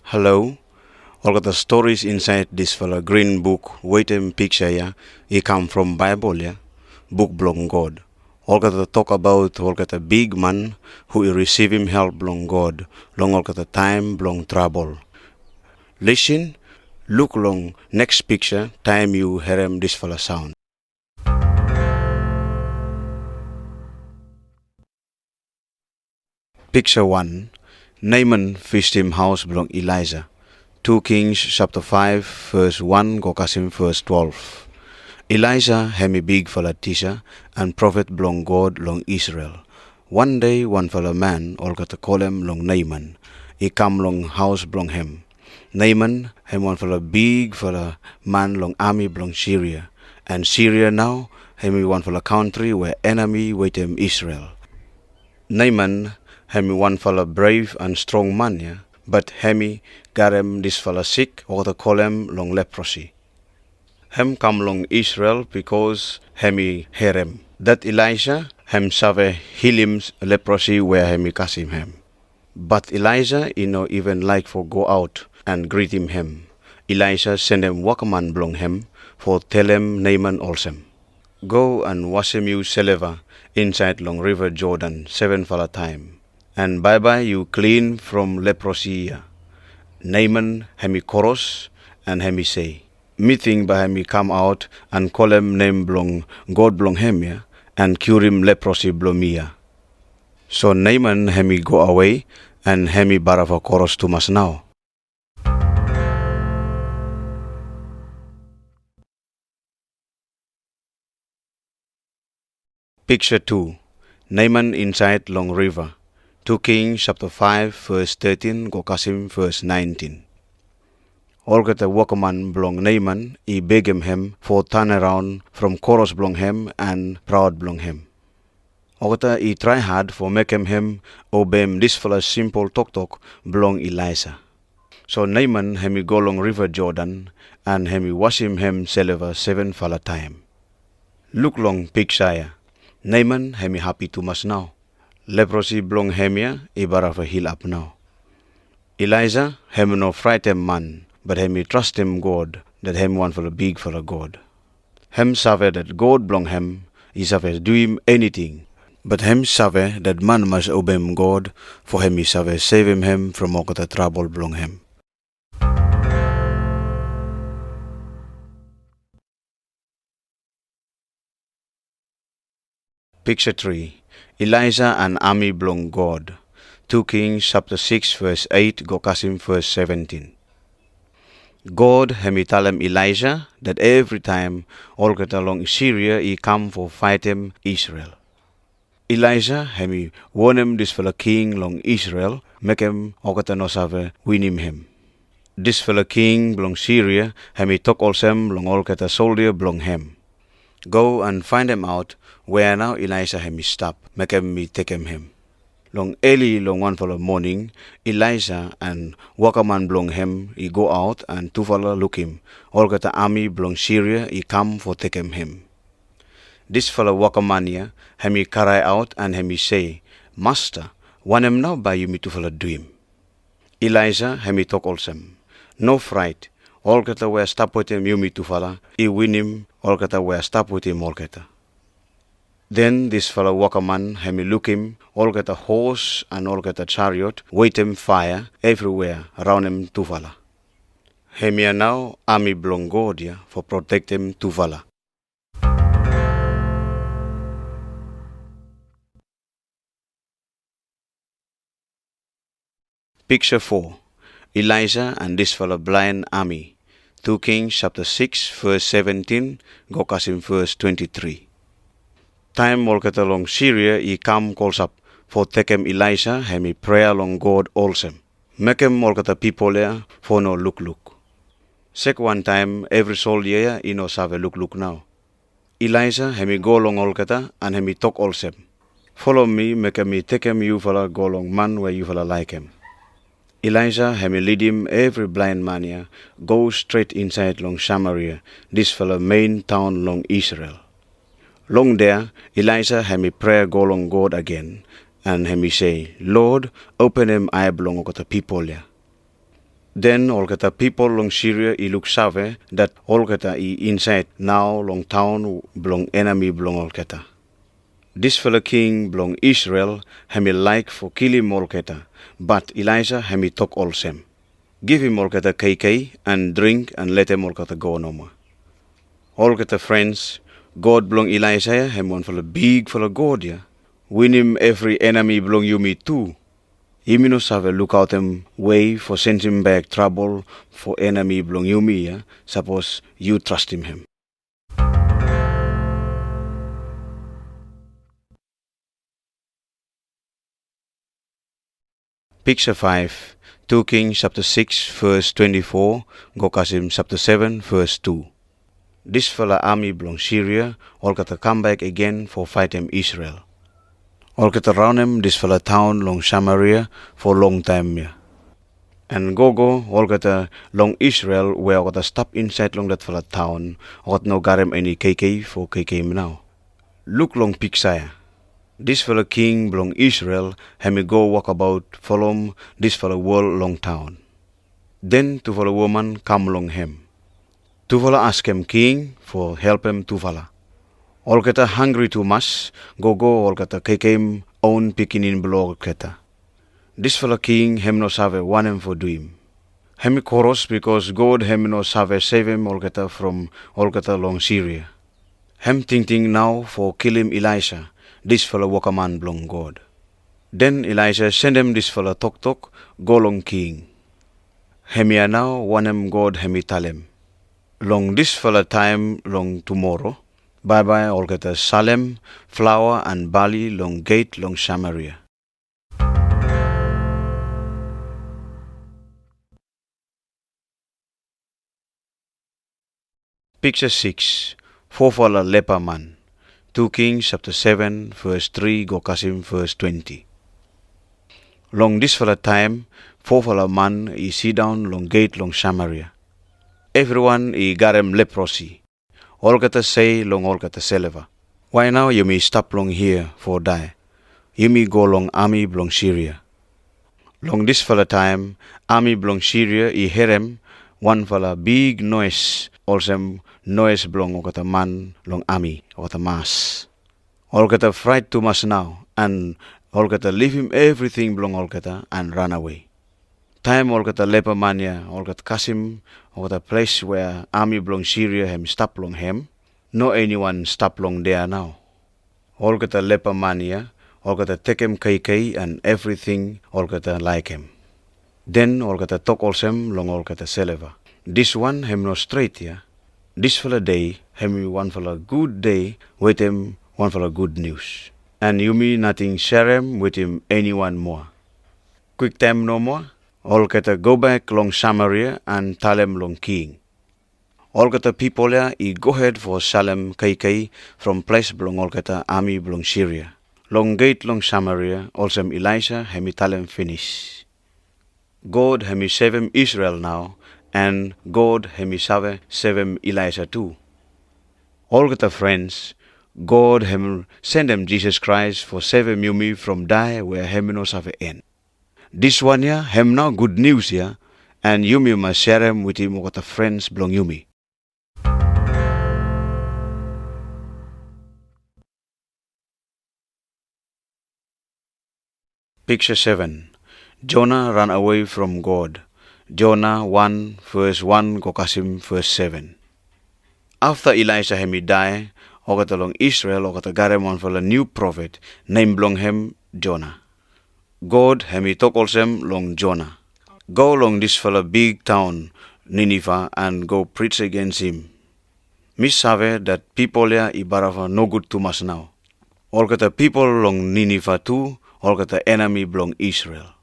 Hello, all got the stories inside this fella green book, waiting picture ya. It come from Bible ya, book belong God. All got to talk about all got a big man who is receiving help belong God, long all got the time belong trouble. Listen, look long next picture, time you hear him this fella sound. Picture 1. Naaman fished him house belong Elijah. 2 Kings chapter 5 verse 1 go kasim verse 12. Elijah hemi big fella teacher and prophet belong God long Israel. One day one fella man all got to call him long Naaman. He come long house belong him. Naaman him one fella big fella man long army belong Syria. And Syria now hemi one fella country where enemy wait him Israel. Naaman hemi one fella brave and strong man ya. But hemi got him this fella sick or to call him long leprosy. Hem come long Israel because hemi hear him. That Elijah hem save heal him leprosy where hemi kasim him. But Elijah even like for go out and greet him. Elijah send him workman belong him for tell him Naaman also. Go and wash him you saliva inside long river Jordan 7 fella time. And bye you clean from leprosy. Naaman hemi chorus and hemi say, meeting by hemi come out and call him name belong God belong him ya, and cure him leprosy belong me ya. So Naaman hemi go away and hemi barava chorus to mas now. Picture 2. Naaman inside long river. 2 Kings chapter 5 verse 13 go kasim verse 19. All get a workman belong Naaman, he beg him for turn around from chorus belong him and proud belong him. All he try hard for make him obey this fella simple talk belong Elijah. So Naaman hemi go long river Jordan and hemi wash him saliva 7 fella time. Look long picture. Naaman hemi happy too much now. Leprosy belong him ya, ibara for heal up now. Elijah hemi no frighten man, but hemi trust him God, that him one for a big for a God. Him save that God belong him, he save do him anything. But him save that man must obey him God, for him he save save him from all the trouble belong him. Picture 3. Elijah and army belong God. 2 Kings chapter 6 verse 8 go kasim verse 17. God hemi tell him Elijah that every time all get along Syria he come for fight him Israel. Elijah hemi warn him this fellow king long Israel make him all get no save win him. This fellow king belong Syria hemi talk also long all get a soldier belong him. Go and find him out where now Elijah hemi stop make him me take him. Long early long one follow morning, Elijah and workman belong him, he go out and 2 follow look him. All got the army belong Syria, he come for take him. This fellow workman here, him cry out and him say, Master, want him now by you me to follow do him. Elijah him talk also, no fright, all got the way stop with him you me to follow, he win him, all got the way stop with him all got. Then this fellow workman hemi look him, all get a horse and all get a chariot, wait him fire everywhere around him to fella. Hemi now army belong God for protect him to fella. Picture 4. Elijah and this fellow blind army. 2 Kings chapter 6 verse 17 go kasim verse 23. Time all get along Syria, he come calls up for take him Elijah, hemi pray along God also. Make him all get the people there for no look. Sec one time every soldier he no save look now. Elijah hemi go along all get and hemi talk also. Follow me, make him take him you fella go along man where you fella like him. Elijah hemi lead him every blind man here, go straight inside long Samaria, this fella main town long Israel. Long there, Elijah hemi prayer go long God again, and hemi say, Lord, open him eye belong to the people here. Then all kata people long Syria I look save that all kata I inside now long town belong enemy belong all kata. This fellow king belong Israel hemi like for kill him all kata, but Elijah hemi talk all same. Give him all kata KK and drink and let him all kata go no more. All kata friends, God belong Elijah hem one fellow big fellow God ya. Win him every enemy belong you me too. You no have a look out him way for send him back trouble for enemy belong you me ya. Suppose you trust him. Picture 5, 2 Kings chapter 6 verse 24, Gokasim chapter 7 verse 2. This fella army belong Syria, all kata come back again for fight him Israel. All kata round him this fella town long Samaria for long time ya. And go all kata long Israel where all kata stop inside long that fella town, all no got him any KK for KK now. Look long picture. This fellow king belong Israel, hemi go walk about, follow this fellow world long town. Then to follow woman come along him. To follow ask him king for help him to follow. All kata hungry too much, go all kata kekem own pikinin below kata. This fellow king hem no save want him for do him. Hemi chorus because God hem no save save him all kata from all kata long Syria. Hem thinking now for kill him Elisha. This fellow walk a man belong God. Then Elijah send him this fellow talk, go long king. Hemia now want him God hemi tell him. Long this fellow time long tomorrow. Bye all kata Salem, flower and barley long gate long Samaria. Picture 6, fourfold leper man. 2 Kings chapter 7 verse 3 Gokasim verse 20. Long this fella time, fourfold man he sit down long gate long Samaria. Everyone he got him leprosy. All kata say long all kata seleva. Why now you may stop long here for die? You may go long army belong Syria. Long this fella time, army belong Syria he hear him, one fella big noise, also noise belong all kata man long army, all kata mass. All kata fright too much now, and all kata leave him everything belong all kata and run away. Time all kata leper mania, all kata Kasim, all kata place where army belong Syria him stop long him, no anyone stop long there now. All kata leper mania, all kata take him KK and everything all kata like him. Then all kata talk also long all kata seleva. This one him no straight ya. This fella day him one fella good day with him one fella good news. And you me nothing share him with him anyone more. Quick time no more. All kata go back long Samaria and tell him long king. All kata people ya he go ahead for Salem KK from place belong all kata army belong Syria. Long gate long Samaria also Elisha hemi tell him finish. God hemi save him Israel now. And God hemi save him Elisha too. All kata friends, God him send him Jesus Christ for save him you me from die where him no save end. This one ya, him now good news ya, and you me must share him with him what the friends belong you me. Picture 7. Jonah ran away from God. Jonah 1 verse 1 Gokasim verse 7. After Elisha hemi die, okata long Israel okata garem one for a new prophet named belong him Jonah. God hemi talk also long Jonah. Go long this fella big town Nineveh and go preach against him. Miss save that people ya ibarafa no good too much now. All kata people long Nineveh too, all kata enemy belong Israel.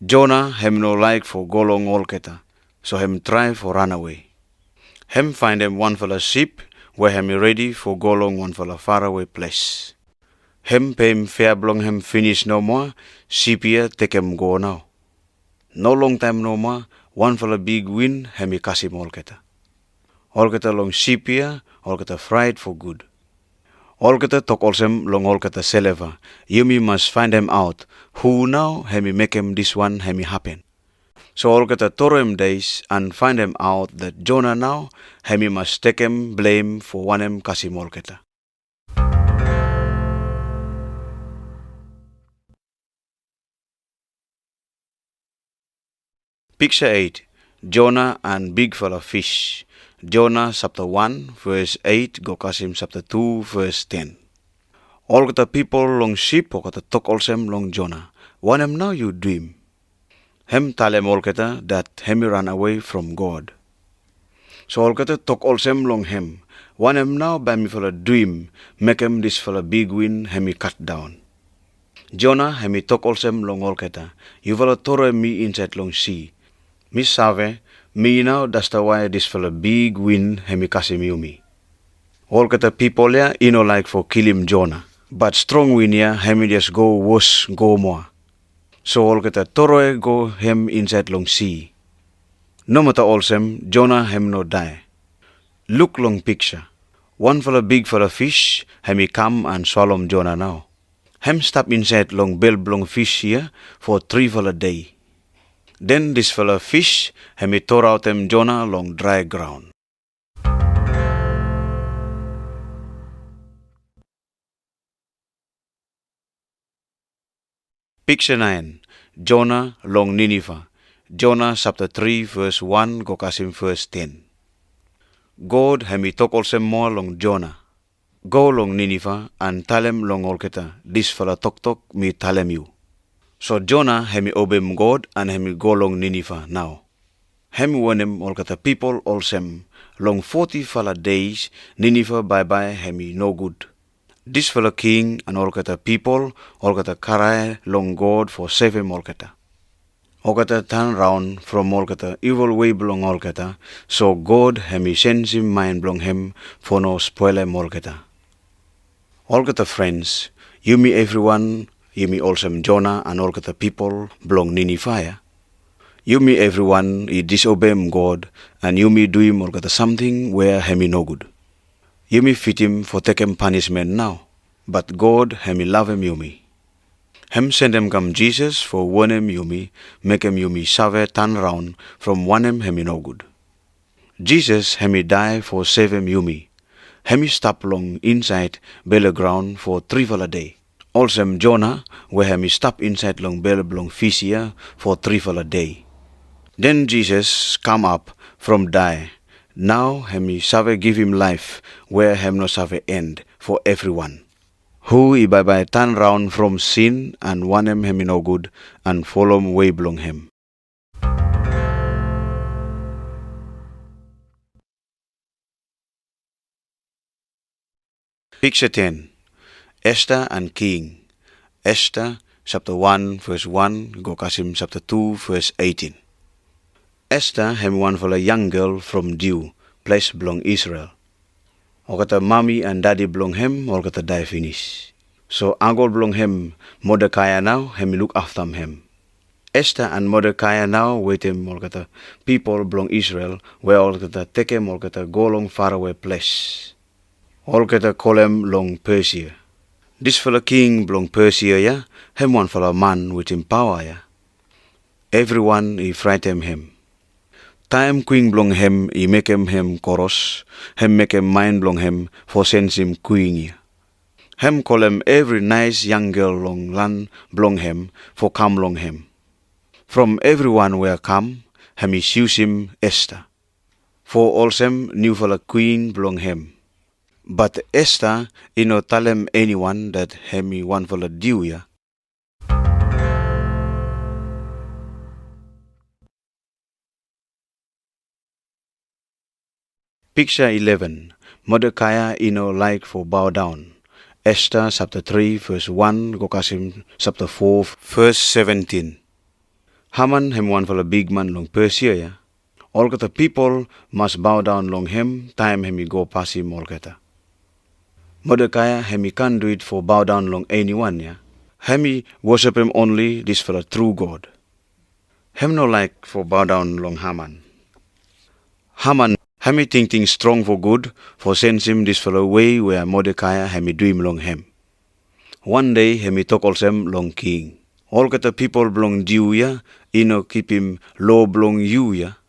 Jonah hem no like for go long all kata, so hem try for run away. Hem find him one fella ship where hem ready for go long one fella far away place. Hem pay him fair belong him finish no more, ship here take him go now. No long time no more, one fella big wind hem kasim all kata. All kata long ship here, all kata fried for good. All kata talk also long all kata seleva. You me must find him out. Who now hemi make him this one hemi happen. So all kata toro him days and find him out that Jonah now hemi must take him blame for one him kasim all kata. Picture 8. Jonah and big fella fish. Jonah chapter 1 verse 8 go kasim chapter 2 verse 10. All kata people long ship or kata talk also long Jonah. One him now you dream. Hem talem all kata that hemi run away from God. So all kata talk also long him. One him now by me fella dream make him this fella big wind hemi cut down. Jonah hemi talk also long all kata. You fella toro me inside long sea. Miss Save, me now that's the why this fella big wind hemi kasim yumi. All kata people ya like for kill him Jonah. But strong wind ya hemi just go worse go more. So all kata toroe go hem inside long sea. No matter allsem, Jonah hem no die. Look long picture. One fella big fella fish, hemi come and swallow Jonah now. Hem stop inside long bell long fish here for 3 fella day. Then this fella fish, hemi tore out him Jonah long dry ground. Picture 9. Jonah long Nineveh. Jonah chapter 3 verse 1 go kasim verse 10. God hemi talk also more long Jonah. Go long Nineveh and tell him long all kata. This fella talk me tell him you. So Jonah hemi obey God and hemi go long Nineveh now. Hemi warn him all kata people also long 40 fella days Nineveh bye hemi no good. This fella king and all kata people all kata karai long God for save him all kata. All kata turn round from all kata evil way belong all kata. So God hemi sends him mind belong him for no spoil him all kata. All kata friends, you me everyone, you me also Jonah and all kata people belong Nineveh. You me everyone, he disobey him God and you me do him all kata something where hemi no good. You me fit him for take him punishment now, but God hemi love him you me. Hem send him come Jesus for warn him you me, make him you me save turn round from one him hemi no good. Jesus hemi die for save him you me. Hemi stop long inside belly ground for 3 fella day. Also Jonah where hemi stop inside long belly long fish here for 3 fella day. Then Jesus come up from die. Now hemi save give him life where hem no save end for everyone. Who he by turn round from sin and one him no good and follow way belong him. Picture 10. Esther and King. Esther chapter 1 verse 1 go kasim chapter 2 verse 18. Esther hem one for a young girl from Jew, place belong Israel. Or kata mommy and daddy belong him, or kata die finish. So angol belong him, Mordecai now, him look after him. Esther and Mordecai now wait him, or kata people belong Israel, where all kata take him, or kata go long far away place. All kata call him long Persia. This fella king belong Persia, ya, him one fella man with him power, ya. Everyone he frighten him. Time queen belong him, he make him chorus, him make him mind belong him, for sends him queen. Him call him every nice young girl long land belong him, for come long him. From everyone where come, him he choose him Esther. For also new fella queen belong him. But Esther, he no tell him anyone that him he one fella due ya. Picture 11. Mordecai like for bow down. Esther chapter 3 verse 1 go kasim chapter 4 verse 17. Haman him one for a big man long Persia ya. All kata people must bow down long him time him he go pass him all kata. Mordecai him he can't do it for bow down long anyone ya. Him he worship him only this for a true God. Him no like for bow down long Haman. Haman hemi think strong for good, for sends him this fellow way where Mordecai hemi do him long him. One day hemi talk also long king. All kata people belong Jew ya, ino keep him law belong you ya.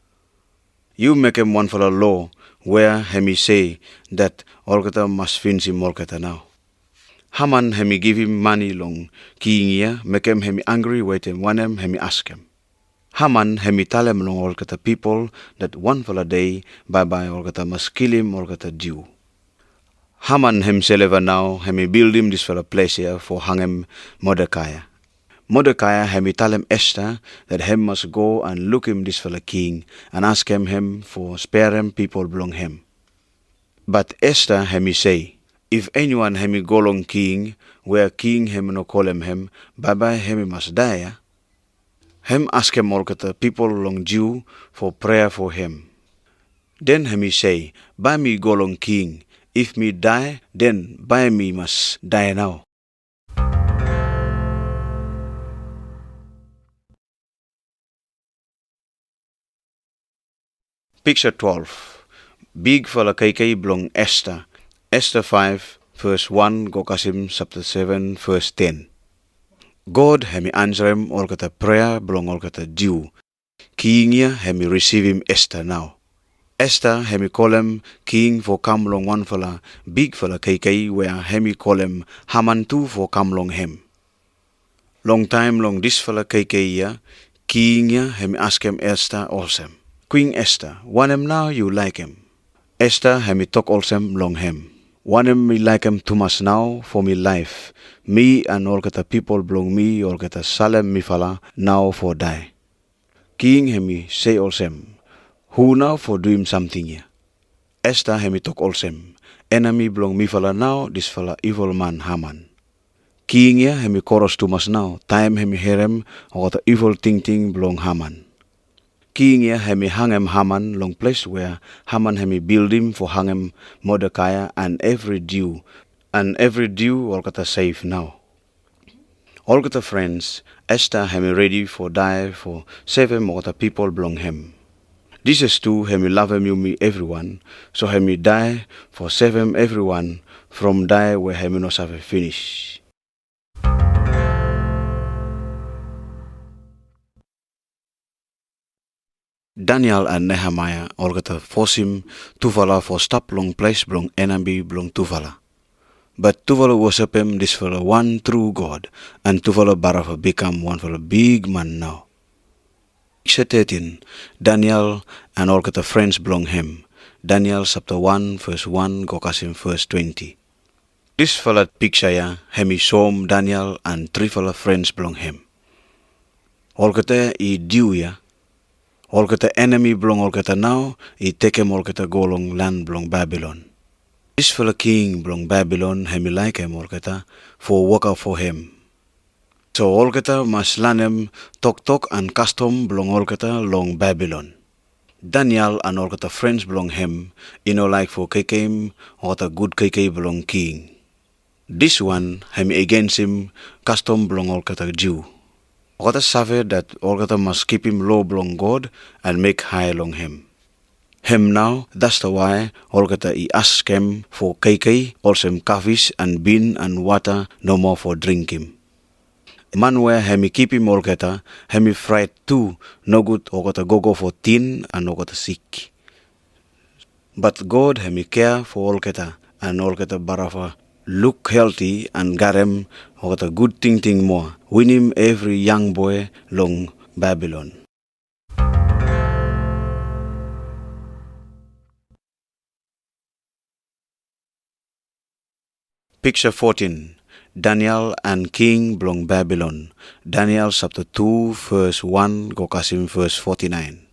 You make him one for the law, where hemi say that all kata must finish him all kata now. Haman hemi give him money long king ya, make him hemi angry, wait him one him hemi ask him. Haman hemi tell him long all kata people that one for a day, bye all kata must kill him all kata Jew. Haman himself now hemi build him this for a place here for hang him Mordecai. Mordecai hemi tell him Esther that him must go and look him this for the king and ask him for spare him people belong him. But Esther hemi say, if anyone hemi go long king, where king hemi no call him, bye hemi must die. Him ask him all kata people long Jew for prayer for him. Then hemi say, by me go long king, if me die, then by me must die now. Picture 12. Big fella KK belong Esther. Esther 5, verse 1, go kasim chapter 7, verse 10. God hemi answer him all kata prayer belong all kata Jew. Kingnya hemi receive him Esther now. Esther hemi call him king for come long one fella, big fella KK where hemi call him Haman too for come long him. Long time long this fella KK ya, kingnya hemi ask him Esther also. Queen Esther, want him now you like him. Esther hemi talk also long him. Want him me like him too much now for me life. Me and all kata people belong me all kata Salem me fella now for die. King hemi say also, who now for do him something here? Esther hemi talk also, enemy belong me fella now this fella evil man Haman. King ya hemi chorus too much now, time hemi hear him or the evil thing belong Haman. King ya hemi hang him Haman long place where Haman hemi build him for hang him Mordecai and every Jew all kata safe now. All kata friends, Esther hemi ready for die for save him all the people belong him. This is too hemi love him you me everyone, so hemi die for save him everyone from die where hemi no save finish. Daniel and Nehemiah all kata force him Tuvala for stop long place belong enemy belong Tuvala. But Tuvala worship him this for the one true God, and Tuvala Barafa become one for a big man now. Picture 13. Daniel and all kata friends belong him. Daniel chapter 1 verse 1 go kasim verse 20. This fella picture ya hemi som Daniel and three fella friends belong him. All kata I diu ya. All kata enemy belong all kata now, I take him all kata go long land belong Babylon. This fella king belong Babylon, hemi like him all kata, for work out for him. So all kata must learn him talk and custom belong all kata long Babylon. Daniel and all kata friends belong him, like for KK or the good KK belong king. This one hemi against him, custom belong all kata Jew. All kata suffer that all kata must keep him low belong God and make high along him. Him now, that's the why all kata I ask him for KK, also him coffees and bean and water, no more for drink him. Man where hemi keep him all kata, hemi fright too, no good all kata go for thin and all kata sick. But God hemi care for all kata and all kata barafa look healthy and got him all kata good thing more. Win him every young boy long Babylon. Picture 14. Daniel and king belong Babylon. Daniel chapter 2 verse 1 go kasim verse 49.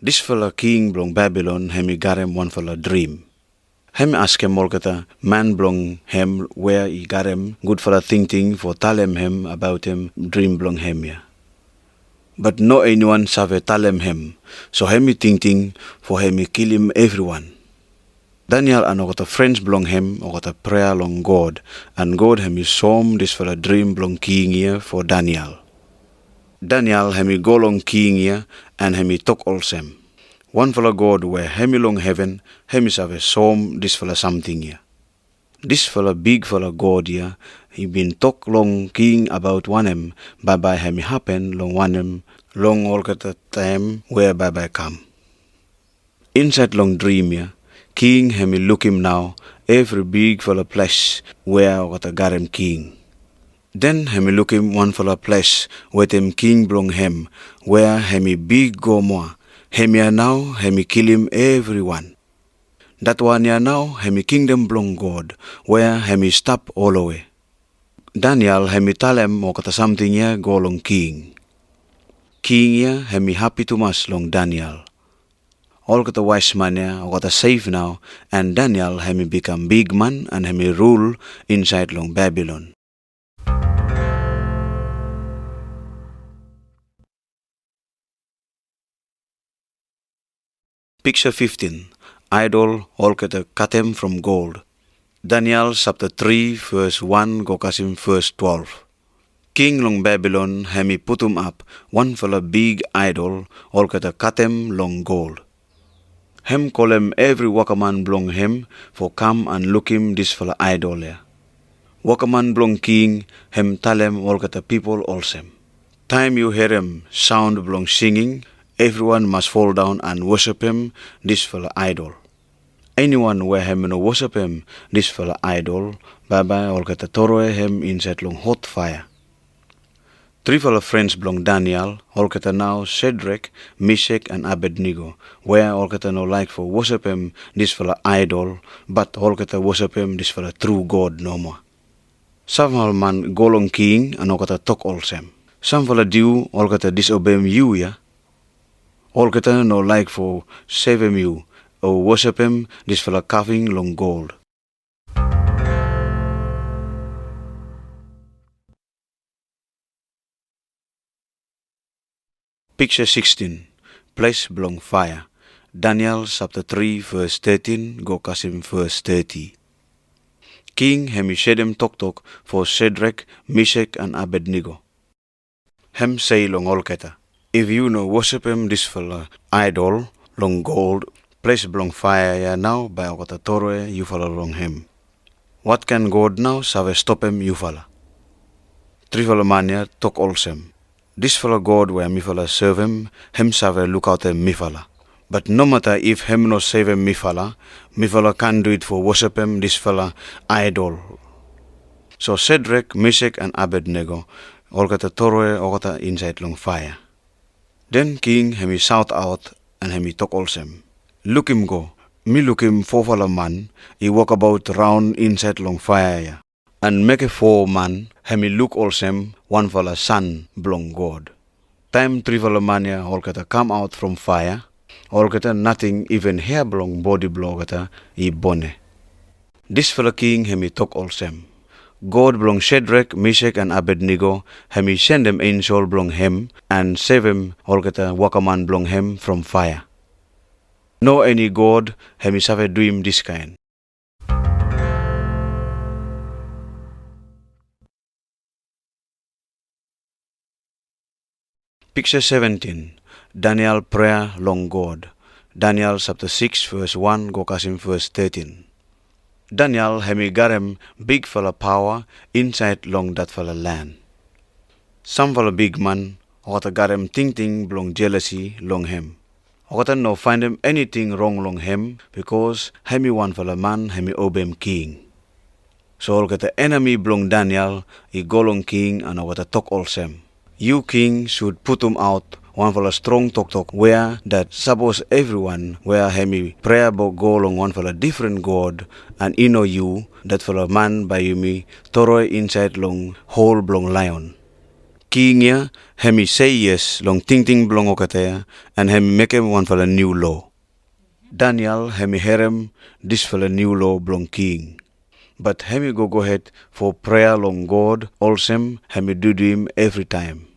This fella king belong Babylon hemi got him one fella dream. Hemi ask him all kata man belong him where he got him good fella thinking for tell him about him dream belong him ya. But no anyone save tell him, so hemi thinking for hemi kill him everyone. Daniel and all kata friends belong him all kata prayer long God, and God hemi som this fella dream belong king here for Daniel. Daniel hemi go long king here and hemi talk also. One fella God where hemi long heaven, hemi save som this fella something here. This fella big fella God here, he been talk long king about wanem, bye hemi happen long wanem, long all kata time where bye come. Inside long dream ya, king hemi look him now, every big full of place where kata garem king. Then hemi look him one full of place where him king blong him, where hemi big go more. Hemi now hemi kill him everyone. That one ya now hemi kingdom blong God, where hemi stop all away. Daniel hemi talem o kata something ya go long king. King ya hemi happy too much long Daniel. All kata wise man ya o kata safe now, and Daniel hemi become big man and hemi rule inside long Babylon. Picture 15. Idol all kata katem from gold. Daniel chapter 3 verse 1 go kasim verse 12. King long Babylon hemi put him up one fella big idol all kata katem long gold. Hem call him every workman belong him for come and look him this fella idol ya. Workman belong king hem tell him all kata people also. Time you hear him sound belong singing, everyone must fall down and worship him this fella idol. Anyone where him no worship him this fella idol, bye all kata throw him inside long hot fire. Three fellow friends belong Daniel, all kata now Shadrach, Meshach and Abednego, where all kata no like for worship him this fella idol, but all kata worship him this fella true God no more. Some man go long king and all kata talk all same. Some fella do all kata disobey him you ya. All kata no like for save him you, or worship him this fella carving long gold. Picture 16. Place belong fire. Daniel chapter 3 verse 13 go kasim verse 30. King hemi shedem tok for Shadrach, Meshach and Abednego. Hem say long all kata, if you no worship him this fella idol long gold, place belong fire ya now by okata toroe you follow long him. What can God now save stop him you follow? Three fellow mania talk all same. This fellow God where me fella serve him save look out him me fella. But no matter if him no save him me fella can't do it for worship him this fella idol. So Shadrach, Meshach and Abednego all kata toroe all kata inside long fire. Then king hemi shout out and hemi talk all same. Look him go. Me look him four fella man, he walk about round inside long fire ya. And make a 4 man, hemi look all same, one fella son belong God. Time 3 fella man ya all kata come out from fire, all kata nothing even hair belong body belong kata I bone. This fella king hemi talk all same. God belong Shadrach, Meshach and Abednego, hemi send them angel belong him and save him all kata workman belong him from fire. No any God hemi save do him this kind. Picture 17. Daniel prayer long God. Daniel chapter 6 verse 1 go kasim verse 13. Daniel hemi garem big fella power inside long that fella land. Some fella big man okata garem ting belong jealousy long him. Okata no find him anything wrong long him because hemi one fella man hemi obey him king. So okata enemy belong Daniel I go long king and okata talk all same. You king should put him out one fella strong talk where that suppose everyone where hemi prayer bo go long one fella different God and you that fella man by you me toroy inside long hole belong lion. King ya hemi say yes long ting belong okata and hemi make him one fella new law. Daniel hemi herem this fella new law belong king. But hemi go ahead for prayer long God also hemi do him every time.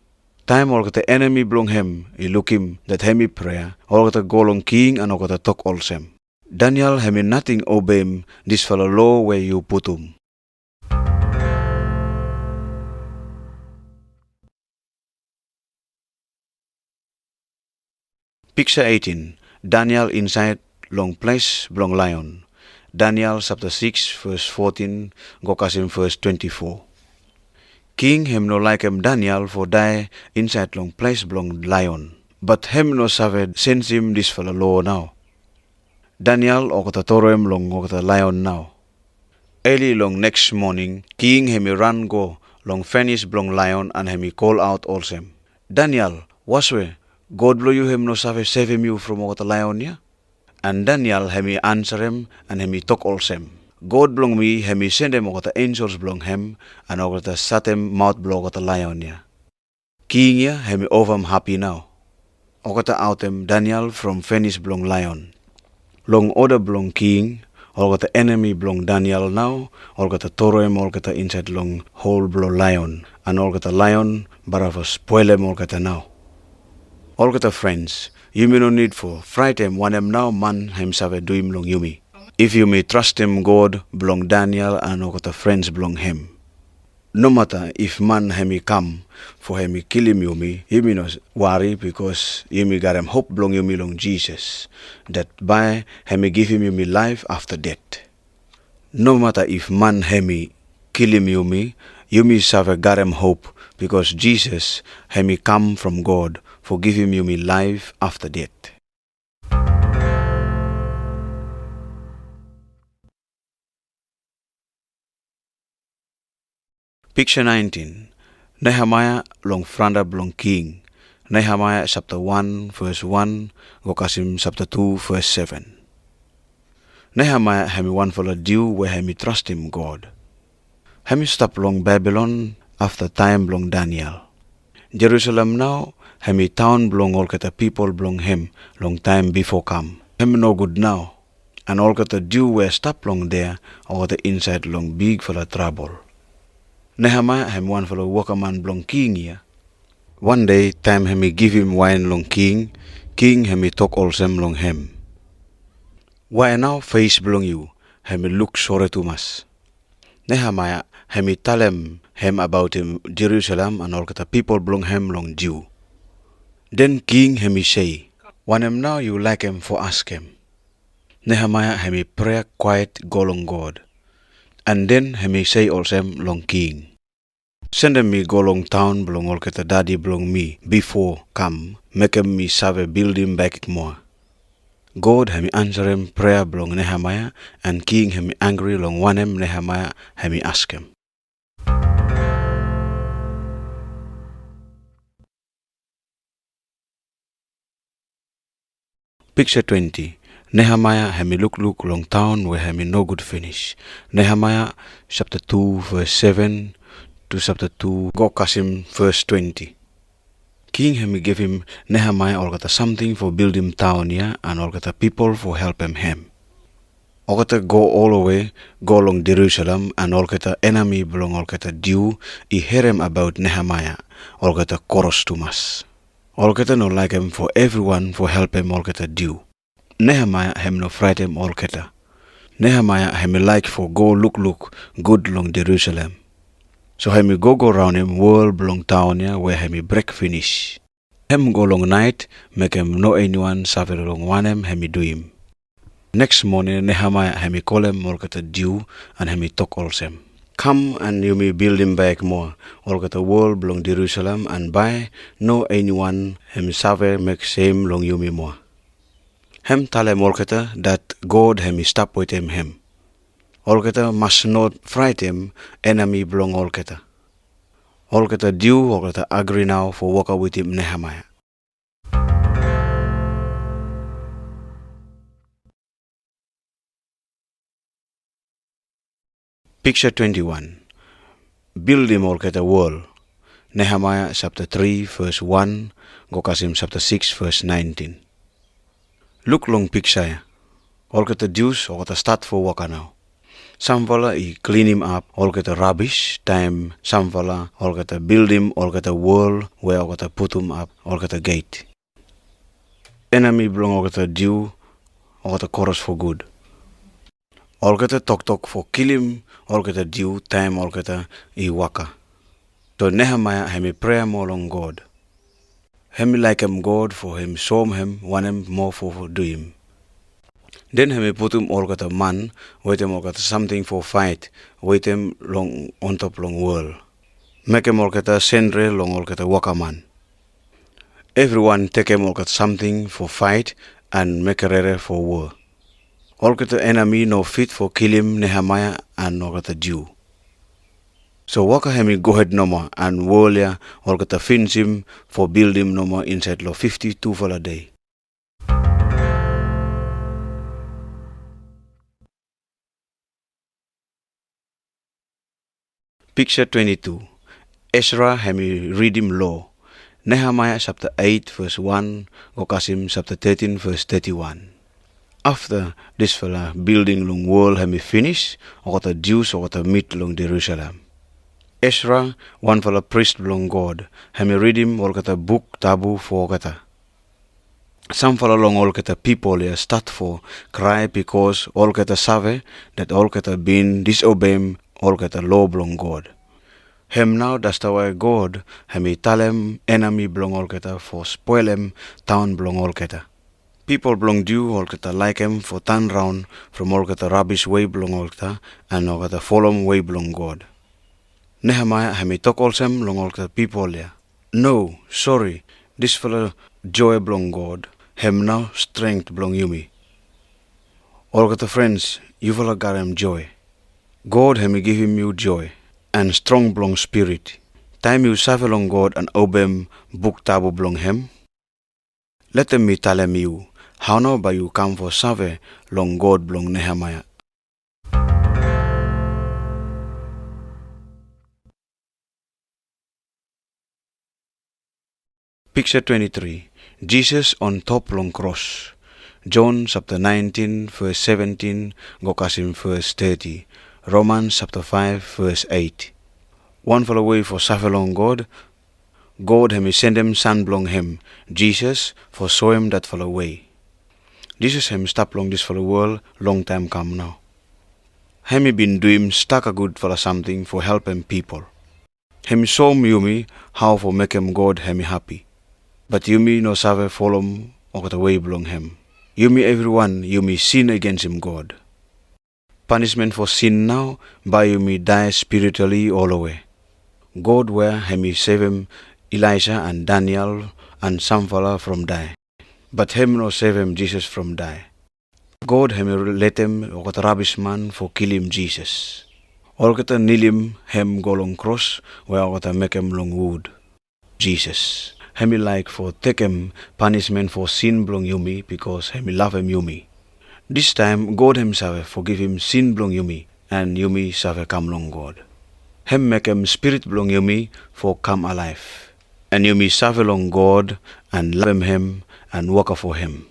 Time all kata enemy belong him, I look him that hemi prayer, all kata go long king and all kata talk all same. Daniel hemi nothing obey him, this fellow law where you put him. Picture 18. Daniel inside long place belong lion. Daniel chapter 6 verse 14 go kasim verse 24. King him no like him Daniel for die inside long place belong lion. But him no saved sends him this fellow law now. Daniel okata toro him long okata lion now. Early long next morning, King hemi run go long finish belong lion and hemi call out also him. Daniel, waswe, God blow you him no save him you from okata lion ya? And Daniel hemi answer him and hemi talk also him. God belong me hemi send him okata angels belong him and okata sat him mouth blow okata lion ya. King ya hemi over him happy now. Okata out him Daniel from finish belong lion. Long order belong king, all got the enemy belong Daniel now, all got the Toroem, all got the inside long whole belong lion, and all got the lion, barava spoil him all got the now. All got the friends, you may no need for, fright him, one him now, man himself do him long yumi. If you may trust him, God belong Daniel, and all got the friends belong him. No matter if man hemi come for hemi kill him yumi, he may not worry because yumi got him hope belong yumi long Jesus, that by hemi give him yumi life after death. No matter if man hemi kill him yumi save got him hope because Jesus hemi come from God for give him yumi life after death. Picture 19. Nehemiah long franda belong king. Nehemiah chapter 1 verse 1, Gokasim chapter 2 verse 7. Nehemiah hemi one for a dew where hemi trust him God. Hemi stop long Babylon after time belong Daniel. Jerusalem now hemi town belong all kata people belong him long time before come. Hemi no good now. And all kata dew where stop long there or the inside long big for the trouble. Nehemiah him one fellow workman belong king here. One day time hemi give him wine long king hemi talk also long him. Why now face belong you, hemi look sorry too much. Nehemiah hemi tell him about him Jerusalem and all the people belong him long Jew. Then king hemi say, when him now you like him for ask him. Nehemiah hemi pray quiet go long God. And then hemi say also long king. Send him me go long town belong all kata daddy belong me before come make him me save build him back more. God hemi answer him prayer belong Nehemiah and king hemi angry long one him Nehemiah hemi ask him. Picture 20. Nehemiah hemi look long town where hemi no good finish. Nehemiah chapter 2 verse 7 to chapter 2 Gokasim verse 20. King hemi give him Nehemiah all kata something for build him town here and all kata people for help him. All kata go all the way, go along Jerusalem and all kata enemy belong all kata Jew, he hear him about Nehemiah, all kata chorus too much. All kata no like him for everyone for help him all kata Jew. Nehemiah him no fright him all kata. Nehemiah hemi like for go look good long Jerusalem. So hemi go round him world belong town here where hemi break finish. Him go long night, make him no anyone suffer long one hemi do him. Next morning Nehemiah hemi call him all kata Jew and hemi talk also him. Come and you may build him back more. All kata world belong Jerusalem and by no anyone hemi suffer make same long you me more. Hem tell him all kata that God hemi stop with him. All kata must not fright him, enemy belong all kata. All kata Jew, all kata agree now for walk with him Nehemiah. Picture 21. Build him all kata world. Nehemiah chapter 3 verse 1, Gokasim chapter 6 verse 19. Look long picture. All kata Jews, all kata start for walk now. Some fella he clean him up, all kata rubbish, time some fella all kata build him, all kata wall where all kata put him up, all kata gate. Enemy belong all kata Jew, all kata chorus for good. All kata talk for kill him, all kata Jew, time all kata he waka. So Nehemiah hemi prayer more long God. Hemi like him God for him show him, want him more for do him. Then hemi put him all kata man, wait him all kata something for fight, wait him long on top long world. Mekem olketa sendre long olketa wakaman. Everyone take olket something for fight and mekerere for war. Olketa enemy no fit for kill him Nehemiah and olketa Jew. So waka hemi go ahead noma and warlia olketa finish him for build him noma inside lo 52 for a day. Picture 22. Ezra hemi read him law. Nehemiah chapter 8 verse 1, Gokasim chapter 13 verse 31. After this fella building long wall hemi finish, okata Jews okata meet long Jerusalem. Ezra, one fella priest long God, hemi read him olkata book tabu for okata. Some fella long olkata people start for cry because olkata save that olkata been disobey olkata law belong God. Hem now that's the way God hemi talem enemy belong olkata for spoil em town belong olkata. People belong Jew olkata like em for turn round from olkata rubbish way belong olkata and olkata follow way belong God. Nehemiah hemi talk olsem long olkata people ya. No, sorry, this fellow joy belong God. Hem now strength belong yumi. Olkata friends, you fella got him joy. God hemi give him you joy and strong belong spirit. Time you serve along God and obey book tabu belong him. Let them me tell him you, how now by you come for serve long God belong Nehemiah. Picture 23. Jesus on top long cross. John chapter 19 verse 17, Gokasim verse 30. Romans chapter 5 verse 8. One fell away for suffer long God. God hemi send him son belong him, Jesus, for show him that fall away. Jesus hemi stop long this for the world, long time come now. Hemi been doing stuck a good for something for help him people. Hemi show me how for make him God hemi happy. But you me no save follow him or the way belong him. You me everyone you me sin against him God. Punishment for sin now, by you me die spiritually all the way. God where hemi save him Elijah and Daniel and some fella from die. But him no save him Jesus from die. God hemi let him or rubbish man for kill him Jesus. All kata nil him go long cross where kata make him long wood. Jesus. Hemi like for take him punishment for sin belong yumi because hemi love him yumi. This time God himself forgive him sin belong yumi and yumi save come long God. Hem make him spirit belong yumi for come alive. And yumi save long God and love him and work for him.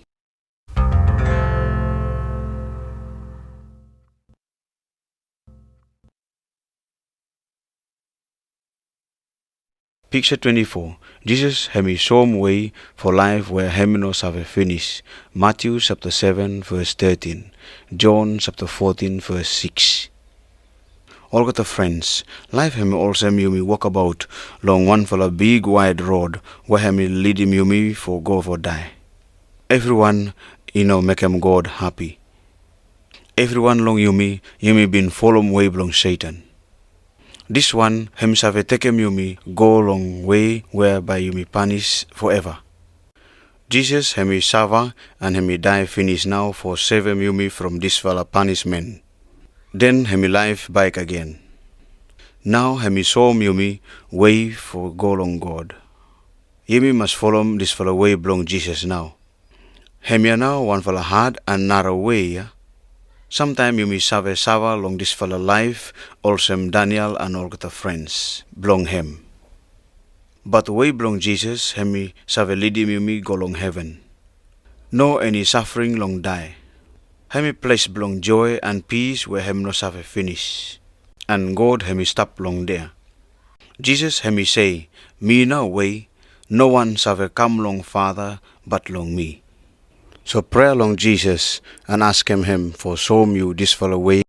Picture 24. Jesus hemi show him way for life where hemi no save finish. Matthew chapter 7 verse 13. John chapter 14 verse 6. All kata friends, life hemi also yumi walk about long one for a big wide road where hemi lead him yumi for go for die. Everyone make him God happy. Everyone long yumi been follow way belong Satan. This one himself take him yumi go long way whereby yumi punish forever. Jesus hemi suffer and hemi die finish now for save him yumi from this fella punishment. Then hemi life back again. Now hemi show yumi way for go long God. Yumi must follow this fella way belong Jesus now. Hemi now one fella hard and narrow way. Sometime you may save long this fella life, also Daniel and all the friends belong him. But way belong Jesus, hemi save lead him you me go long heaven. No any suffering long die. Hemi place belong joy and peace where hem no save finish. And God hemi stop long there. Jesus hemi say, me no way, no one save come long Father but long me. So pray along Jesus and ask him for show you this fellow way